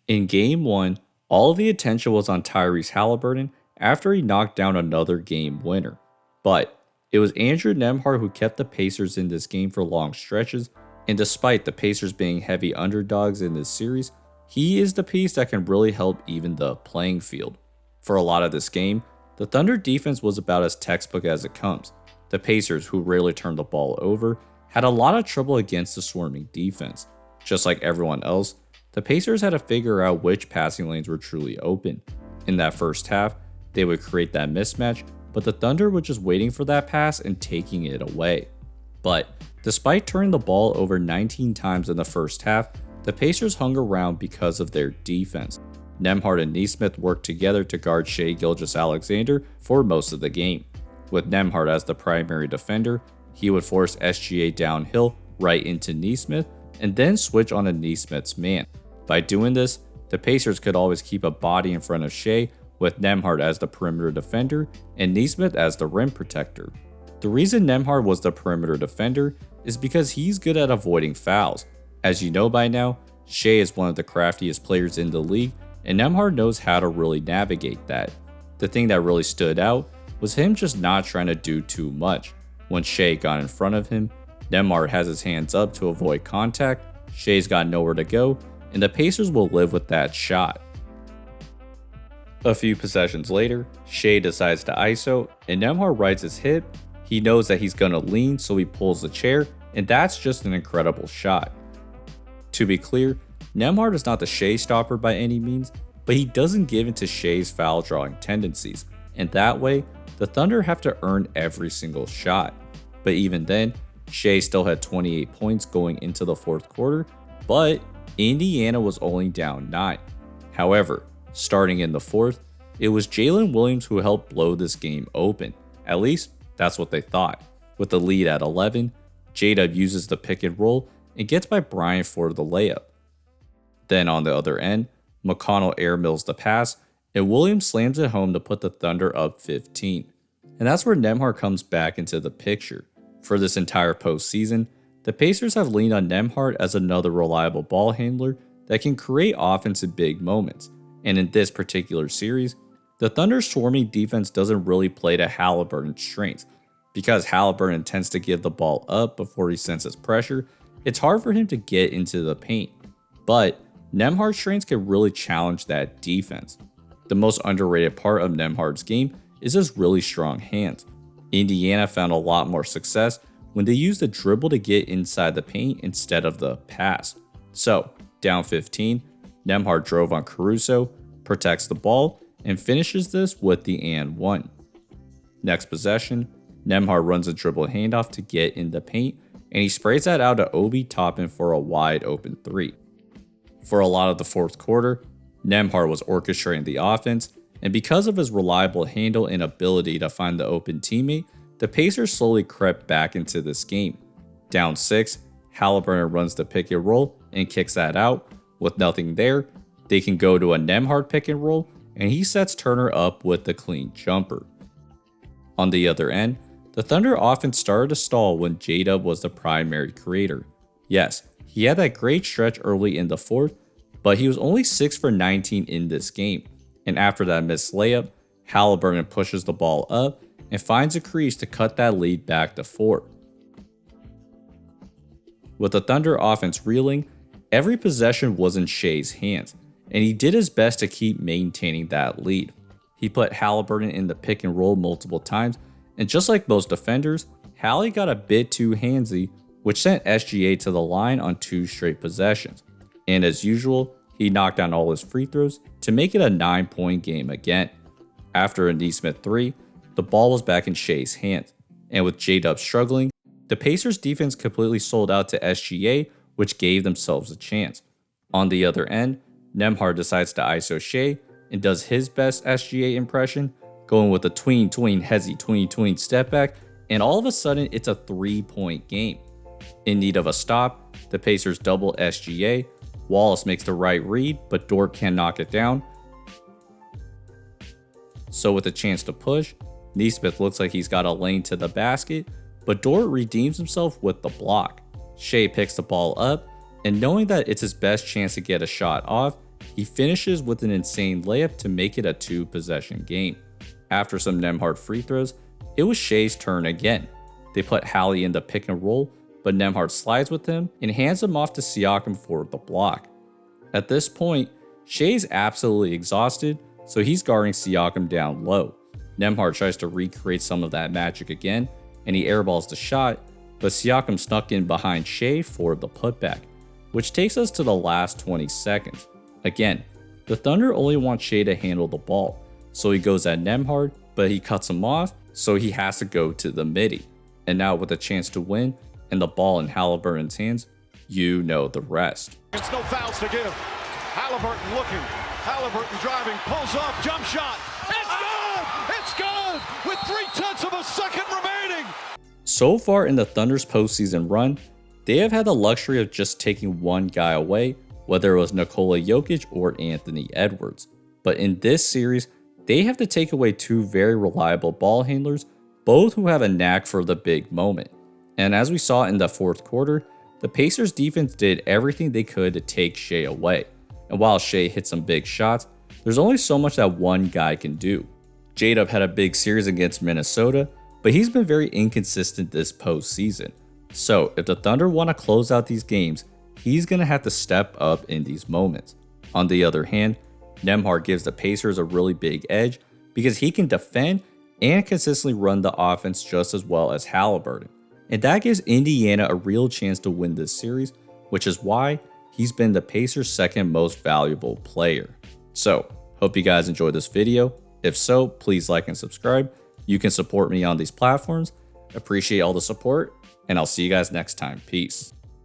In game 1, all of the attention was on Tyrese Halliburton after he knocked down another game winner. But it was Andrew Nembhard who kept the Pacers in this game for long stretches, and despite the Pacers being heavy underdogs in this series, he is the piece that can really help even the playing field. For a lot of this game, the Thunder defense was about as textbook as it comes. The Pacers, who rarely turned the ball over, had a lot of trouble against the swarming defense. Just like everyone else, the Pacers had to figure out which passing lanes were truly open. In that first half, they would create that mismatch, but the Thunder were just waiting for that pass and taking it away. But despite turning the ball over 19 times in the first half, the Pacers hung around because of their defense. Nembhard and Nesmith worked together to guard Shai Gilgeous-Alexander for most of the game. With Nembhard as the primary defender, he would force SGA downhill right into Nesmith and then switch on to Nesmith's man. By doing this, the Pacers could always keep a body in front of Shai, with Nembhard as the perimeter defender and Nesmith as the rim protector. The reason Nembhard was the perimeter defender is because he's good at avoiding fouls. As you know by now, Shai is one of the craftiest players in the league, and Nembhard knows how to really navigate that. The thing that really stood out was him just not trying to do too much. When Shai got in front of him, Nembhard has his hands up to avoid contact, Shai's got nowhere to go, and the Pacers will live with that shot. A few possessions later, Shai decides to ISO, and Nembhard rides his hip. He knows that he's gonna lean, so he pulls the chair, and that's just an incredible shot. To be clear, Nembhard is not the Shai stopper by any means, but he doesn't give in to Shai's foul drawing tendencies, and that way, the Thunder have to earn every single shot. But even then, Shai still had 28 points going into the fourth quarter, but Indiana was only down 9. However, starting in the fourth, it was Jalen Williams who helped blow this game open. At least, that's what they thought. With the lead at 11, J-Dub uses the pick and roll and gets by Bryant for the layup. Then on the other end, McConnell airmills the pass, and Williams slams it home to put the Thunder up 15. And that's where Nembhard comes back into the picture. For this entire postseason, the Pacers have leaned on Nembhard as another reliable ball handler that can create offense in big moments. And in this particular series, the Thunder's swarming defense doesn't really play to Halliburton's strengths. Because Halliburton tends to give the ball up before he senses pressure, it's hard for him to get into the paint. But Nembhard's strengths can really challenge that defense. The most underrated part of Nembhard's game is his really strong hands. Indiana found a lot more success when they used the dribble to get inside the paint instead of the pass. So, down 15, Nembhard drove on Caruso, protects the ball, and finishes this with the and one. Next possession, Nembhard runs a dribble handoff to get in the paint, and he sprays that out to Obi Toppin for a wide open 3. For a lot of the fourth quarter, Nembhard was orchestrating the offense, and because of his reliable handle and ability to find the open teammate, the Pacers slowly crept back into this game. Down 6, Halliburton runs the pick and roll and kicks that out. With nothing there, they can go to a Nembhard pick and roll, and he sets Turner up with the clean jumper. On the other end, the Thunder offense started to stall when J-Dub was the primary creator. Yes, he had that great stretch early in the fourth, but he was only 6 for 19 in this game. And after that missed layup, Halliburton pushes the ball up and finds a crease to cut that lead back to 4. With the Thunder offense reeling, every possession was in Shai's hands, and he did his best to keep maintaining that lead. He put Halliburton in the pick and roll multiple times, and just like most defenders, Hallie got a bit too handsy, which sent SGA to the line on 2 straight possessions. And as usual, he knocked down all his free throws to make it a 9-point game again. After a Nesmith 3, the ball was back in Shai's hands, and with J-Dub struggling, the Pacers defense completely sold out to SGA, which gave themselves a chance. On the other end, Nembhard decides to ISO Shai and does his best SGA impression, going with a tween hezzy tween step back, and all of a sudden it's a 3-point game. In need of a stop, the Pacers double SGA, Wallace makes the right read, but Dort can't knock it down. So with a chance to push, Nesmith looks like he's got a lane to the basket, but Dort redeems himself with the block. Shai picks the ball up, and knowing that it's his best chance to get a shot off, he finishes with an insane layup to make it a 2-possession game. After some Nembhard free throws, it was Shea's turn again. They put Hallie in the pick and roll, but Nembhard slides with him and hands him off to Siakam for the block. At this point, Shea's absolutely exhausted, so he's guarding Siakam down low. Nembhard tries to recreate some of that magic again, and he airballs the shot, but Siakam snuck in behind Shea for the putback, which takes us to the last 20 seconds. Again, the Thunder only want Shea to handle the ball, so he goes at Nembhard, but he cuts him off, so he has to go to the midi. And now with a chance to win, and the ball in Halliburton's hands, you know the rest. It's no fouls to give. Halliburton looking. Halliburton driving, pulls up, jump shot. It's good! It's good! With 0.3 of a second remaining. So far in the Thunder's postseason run, they have had the luxury of just taking one guy away, whether it was Nikola Jokic or Anthony Edwards. But in this series, they have to take away two very reliable ball handlers, both who have a knack for the big moment. And as we saw in the fourth quarter, the Pacers defense did everything they could to take Shea away. And while Shea hit some big shots, there's only so much that one guy can do. J-Dub had a big series against Minnesota, but he's been very inconsistent this postseason. So if the Thunder want to close out these games, he's going to have to step up in these moments. On the other hand, Nembhard gives the Pacers a really big edge because he can defend and consistently run the offense just as well as Halliburton. And that gives Indiana a real chance to win this series, which is why he's been the Pacers' second most valuable player. So, hope you guys enjoyed this video. If so, please like and subscribe. You can support me on these platforms. Appreciate all the support, and I'll see you guys next time. Peace.